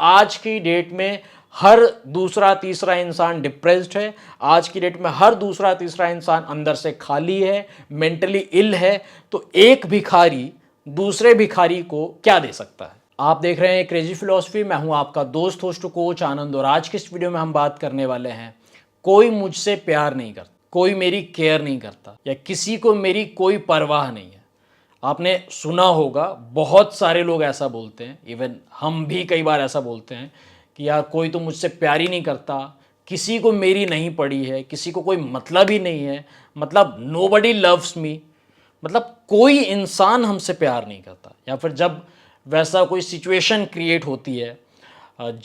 आज की डेट में हर दूसरा तीसरा इंसान डिप्रेस्ड है। आज की डेट में हर दूसरा तीसरा इंसान अंदर से खाली है, मेंटली इल है। तो एक भिखारी दूसरे भिखारी को क्या दे सकता है? आप देख रहे हैं क्रेजी फिलॉसफी। मैं हूं आपका दोस्त होस्ट कोच आनंद, और आज की इस वीडियो में हम बात करने वाले हैं कोई मुझसे प्यार नहीं करता, कोई मेरी केयर नहीं करता, या किसी को मेरी कोई परवाह नहीं है। आपने सुना होगा, बहुत सारे लोग ऐसा बोलते हैं, इवन हम भी कई बार ऐसा बोलते हैं कि यार कोई तो मुझसे प्यार ही नहीं करता, किसी को मेरी नहीं पड़ी है, किसी को कोई मतलब ही नहीं है, मतलब नोबडी लव्स मी, मतलब कोई इंसान हमसे प्यार नहीं करता। या फिर जब वैसा कोई सिचुएशन क्रिएट होती है,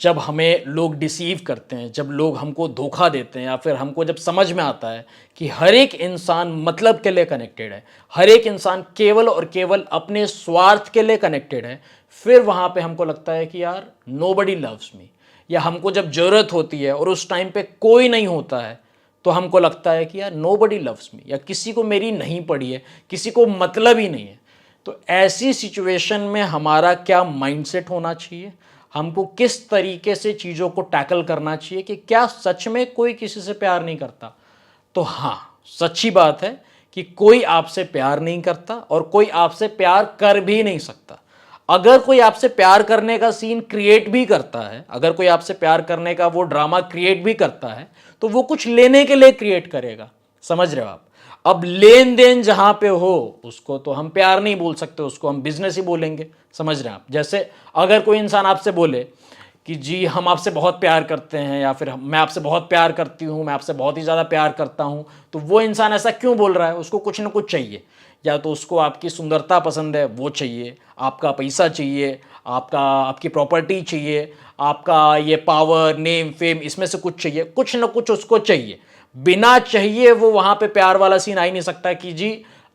जब हमें लोग डिसीव करते हैं, जब लोग हमको धोखा देते हैं, या फिर हमको जब समझ में आता है कि हर एक इंसान मतलब के लिए कनेक्टेड है, हर एक इंसान केवल और केवल अपने स्वार्थ के लिए कनेक्टेड है, फिर वहाँ पे हमको लगता है कि यार नोबडी लव्स मी। या हमको जब ज़रूरत होती है और उस टाइम पे कोई नहीं होता है, तो हमको लगता है कि यार नोबडी लव्स मी, या किसी को मेरी नहीं पड़ी है, किसी को मतलब ही नहीं है। तो ऐसी सिचुएशन में हमारा क्या माइंडसेट होना चाहिए, हमको किस तरीके से चीज़ों को टैकल करना चाहिए कि क्या सच में कोई किसी से प्यार नहीं करता? तो हाँ, सच्ची बात है कि कोई आपसे प्यार नहीं करता और कोई आपसे प्यार कर भी नहीं सकता। अगर कोई आपसे प्यार करने का सीन क्रिएट भी करता है, अगर कोई आपसे प्यार करने का वो ड्रामा क्रिएट भी करता है, तो वो कुछ लेने के लिए क्रिएट करेगा। समझ रहे हो आप? अब लेन देन जहां पे हो उसको तो हम प्यार नहीं बोल सकते, उसको हम बिजनेस ही बोलेंगे। समझ रहे हैं आप? जैसे अगर कोई इंसान आपसे बोले कि जी हम आपसे बहुत प्यार करते हैं, या फिर मैं आपसे बहुत प्यार करती हूँ, मैं आपसे बहुत ही ज़्यादा प्यार करता हूँ, तो वो इंसान ऐसा क्यों बोल रहा है? उसको कुछ ना कुछ चाहिए। या तो उसको आपकी सुंदरता पसंद है, वो चाहिए, आपका पैसा चाहिए, आपकी प्रॉपर्टी चाहिए, आपका ये पावर, नेम, फेम, इसमें से कुछ चाहिए, कुछ ना कुछ उसको चाहिए। बिना चाहिए वो वहां पे प्यार वाला सीन आ ही नहीं सकता कि जी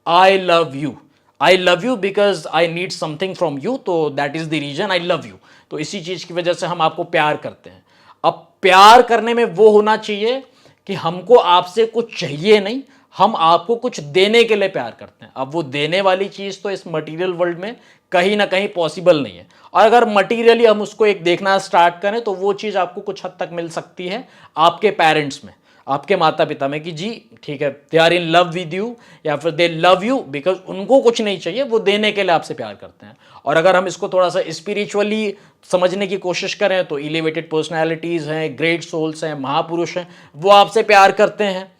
I love you because I need something from you, तो that is the reason I love you. तो इसी चीज की वजह से हम आपको प्यार करते हैं। अब प्यार करने में वो होना चाहिए कि हमको आपसे कुछ चाहिए नहीं, हम आपको कुछ देने के लिए प्यार करते हैं। अब वो देने वाली चीज तो इस मटेरियल वर्ल्ड में कहीं ना कहीं पॉसिबल नहीं है, और अगर मटेरियली हम उसको एक देखना स्टार्ट करें तो वो चीज आपको कुछ हद तक मिल सकती है आपके पेरेंट्स में, आपके माता पिता में, कि जी ठीक है, they are in love with you, या फिर दे लव यू बिकॉज उनको कुछ नहीं चाहिए, वो देने के लिए आपसे प्यार करते हैं। और अगर हम इसको थोड़ा सा स्पिरिचुअली समझने की कोशिश करें तो एलिवेटेड पर्सनैलिटीज हैं, ग्रेट सोल्स हैं, महापुरुष हैं, वो आपसे प्यार करते हैं।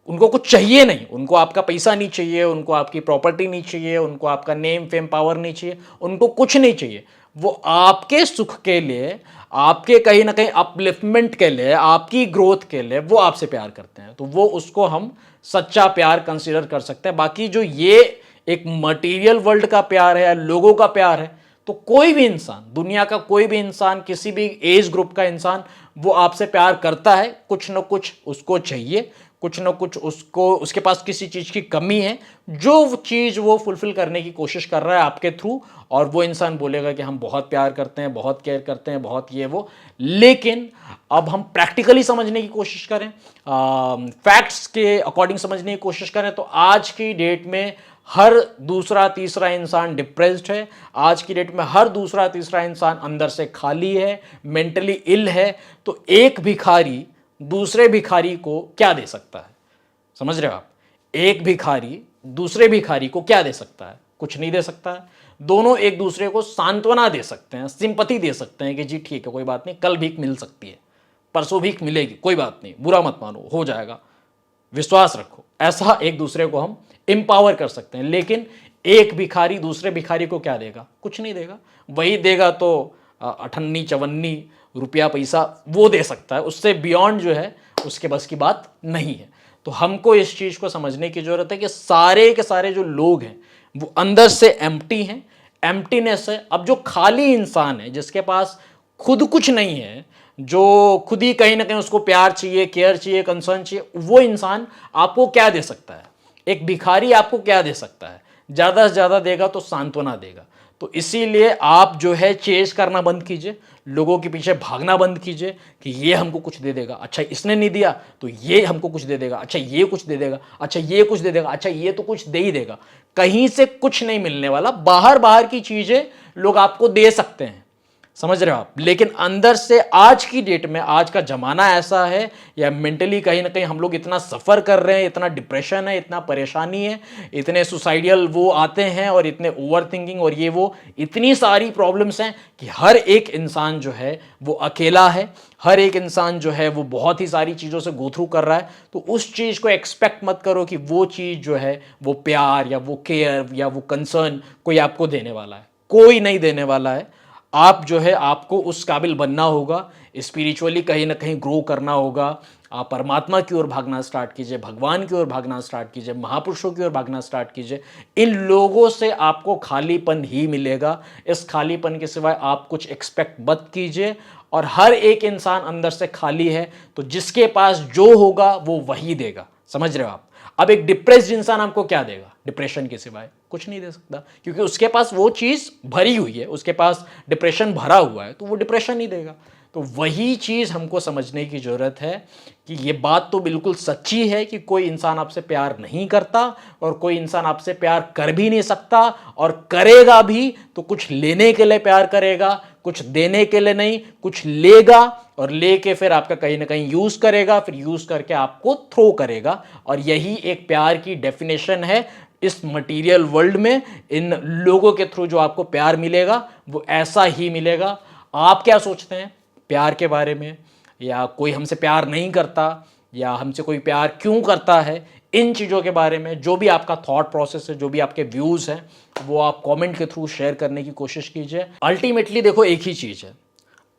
उनको कुछ चाहिए नहीं, उनको आपका पैसा नहीं चाहिए, उनको आपकी प्रॉपर्टी नहीं चाहिए, उनको आपका नेम, फेम, पावर नहीं चाहिए, उनको कुछ नहीं चाहिए। वो आपके सुख के लिए, आपके कहीं ना कहीं अपलिफ्टमेंट के लिए, आपकी ग्रोथ के लिए वो आपसे प्यार करते हैं। तो वो उसको हम सच्चा प्यार कंसीडर कर सकते हैं। बाकी जो ये एक मटेरियल वर्ल्ड का प्यार है, लोगों का प्यार है, तो कोई भी इंसान, दुनिया का कोई भी इंसान, किसी भी एज ग्रुप का इंसान, वो आपसे प्यार करता है। कुछ ना कुछ उसको चाहिए, कुछ ना कुछ उसको, उसके पास किसी चीज़ की कमी है, जो चीज़ वो फुलफिल करने की कोशिश कर रहा है आपके थ्रू, और वो इंसान बोलेगा कि हम बहुत प्यार करते हैं, बहुत केयर करते हैं, बहुत ये वो। लेकिन अब हम प्रैक्टिकली समझने की कोशिश करें, फैक्ट्स के अकॉर्डिंग समझने की कोशिश करें, तो आज की डेट में हर दूसरा तीसरा इंसान डिप्रेस्ड है। आज की डेट में हर दूसरा तीसरा इंसान अंदर से खाली है, मेंटली इल है। तो एक भिखारी दूसरे भिखारी को क्या दे सकता है? समझ रहे हो आप? एक भिखारी दूसरे भिखारी को क्या दे सकता है? कुछ नहीं दे सकता है। दोनों एक दूसरे को सांत्वना दे सकते हैं, सिंपैथी दे सकते हैं कि जी ठीक है, कोई बात नहीं, कल भीख मिल सकती है, परसों भीख मिलेगी, कोई बात नहीं, बुरा मत मानो, हो जाएगा, विश्वास रखो। ऐसा एक दूसरे को हम एम्पावर कर सकते हैं। लेकिन एक भिखारी दूसरे भिखारी को क्या देगा? कुछ नहीं देगा। वही देगा तो अठन्नी चवन्नी रुपया पैसा वो दे सकता है, उससे बियॉन्ड जो है उसके बस की बात नहीं है। तो हमको इस चीज को समझने की जरूरत है कि सारे के सारे जो लोग हैं वो अंदर से एम्प्टी हैं, एम्प्टीनेस है। अब जो खाली इंसान है, जिसके पास खुद कुछ नहीं है, जो खुद ही कहीं ना कहीं उसको प्यार चाहिए, केयर चाहिए, कंसर्न चाहिए, वो इंसान आपको क्या दे सकता है? एक भिखारी आपको क्या दे सकता है? ज्यादा से ज्यादा देगा तो सांत्वना देगा। तो इसीलिए आप जो है चेज करना बंद कीजिए, लोगों के पीछे भागना बंद कीजिए कि ये हमको कुछ दे देगा, अच्छा इसने नहीं दिया तो ये हमको कुछ दे देगा, अच्छा ये कुछ दे देगा, अच्छा ये कुछ दे देगा, अच्छा ये तो कुछ दे ही देगा। कहीं से कुछ नहीं मिलने वाला। बाहर बाहर की चीजें लोग आपको दे सकते हैं, समझ रहे हो आप। लेकिन अंदर से आज की डेट में, आज का जमाना ऐसा है, या मेंटली कहीं ना कहीं हम लोग इतना सफर कर रहे हैं, इतना डिप्रेशन है, इतना परेशानी है, इतने सुसाइडियल वो आते हैं और इतने ओवर थिंकिंग और ये वो इतनी सारी प्रॉब्लम्स हैं कि हर एक इंसान जो है वो अकेला है, हर एक इंसान जो है वो बहुत ही सारी चीज़ों से गो थ्रू कर रहा है। तो उस चीज़ को एक्सपेक्ट मत करो कि वो चीज़ जो है वो प्यार या वो केयर या वो कंसर्न कोई आपको देने वाला है। कोई नहीं देने वाला है। आप जो है आपको उस काबिल बनना होगा, स्पिरिचुअली कहीं ना कहीं ग्रो करना होगा। आप परमात्मा की ओर भागना स्टार्ट कीजिए, भगवान की ओर भागना स्टार्ट कीजिए, महापुरुषों की ओर भागना स्टार्ट कीजिए। इन लोगों से आपको खालीपन ही मिलेगा। इस खालीपन के सिवाय आप कुछ एक्सपेक्ट मत कीजिए। और हर एक इंसान अंदर से खाली है, तो जिसके पास जो होगा वो वही देगा। समझ रहे हो आप। अब एक डिप्रेस्ड इंसान आपको क्या देगा डिप्रेशन के सिवाय? कुछ नहीं दे सकता, क्योंकि उसके पास वो चीज भरी हुई है, उसके पास डिप्रेशन भरा हुआ है, तो वो डिप्रेशन ही देगा। तो वही चीज हमको समझने की जरूरत है कि ये बात तो बिल्कुल सच्ची है कि कोई इंसान आपसे प्यार नहीं करता और कोई इंसान आपसे प्यार कर भी नहीं सकता, और करेगा भी तो कुछ लेने के लिए प्यार करेगा, कुछ देने के लिए नहीं। कुछ लेगा और लेके फिर आपका कहीं ना कहीं यूज करेगा, फिर यूज करके आपको थ्रो करेगा। और यही एक प्यार की डेफिनेशन है इस मटेरियल वर्ल्ड में। इन लोगों के थ्रू जो आपको प्यार मिलेगा वो ऐसा ही मिलेगा। आप क्या सोचते हैं प्यार के बारे में, या कोई हमसे प्यार नहीं करता, या हमसे कोई प्यार क्यों करता है, इन चीज़ों के बारे में जो भी आपका थॉट प्रोसेस है, जो भी आपके व्यूज़ हैं, वो आप कमेंट के थ्रू शेयर करने की कोशिश कीजिए। अल्टीमेटली देखो एक ही चीज़ है,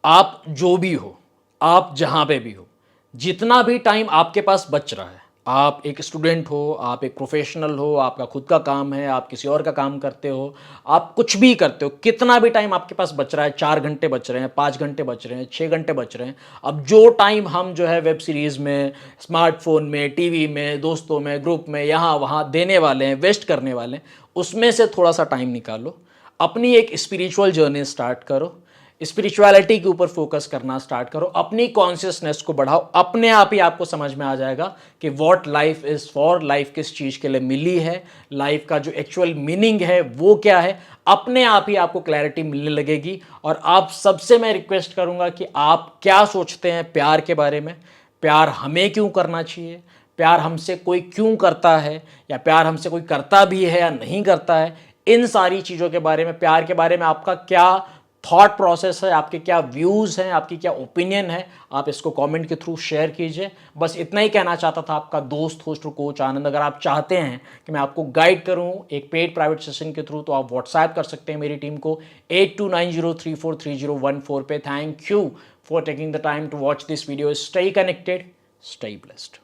आप जो भी हो, आप जहाँ पे भी हो, जितना भी टाइम आपके पास बच रहा है, आप एक स्टूडेंट हो, आप एक प्रोफेशनल हो, आपका खुद का काम है, आप किसी और का काम करते हो, आप कुछ भी करते हो, कितना भी टाइम आपके पास बच रहा है, 4 घंटे बच रहे हैं, 5 घंटे बच रहे हैं, 6 घंटे बच रहे हैं, अब जो टाइम हम जो है वेब सीरीज़ में, स्मार्टफोन में, टीवी में, दोस्तों में, ग्रुप में, यहाँ वहाँ देने वाले हैं, वेस्ट करने वाले हैं, उसमें से थोड़ा सा टाइम निकालो, अपनी एक स्पिरिचुअल जर्नी स्टार्ट करो, स्पिरिचुअलिटी के ऊपर फोकस करना स्टार्ट करो, अपनी कॉन्शियसनेस को बढ़ाओ। अपने आप ही आपको समझ में आ जाएगा कि what life is for, life किस चीज़ के लिए मिली है, लाइफ का जो एक्चुअल मीनिंग है वो क्या है। अपने आप ही आपको क्लैरिटी मिलने लगेगी। और आप सबसे मैं रिक्वेस्ट करूंगा कि आप क्या सोचते हैं प्यार के बारे में, प्यार हमें क्यों करना चाहिए, प्यार हमसे कोई क्यों करता है, या प्यार हमसे कोई करता भी है या नहीं करता है। इन सारी चीज़ों के बारे में, प्यार के बारे में आपका क्या थॉट प्रोसेस है, आपके क्या व्यूज़ हैं, आपकी क्या ओपिनियन है, आप इसको कमेंट के थ्रू शेयर कीजिए। बस इतना ही कहना चाहता था आपका दोस्त, होस्ट और कोच आनंद। अगर आप चाहते हैं कि मैं आपको गाइड करूं एक पेड प्राइवेट सेशन के थ्रू, तो आप व्हाट्सएप कर सकते हैं मेरी टीम को 8290343014 पे। Thank you for taking the time to watch this video. Stay connected, stay blessed.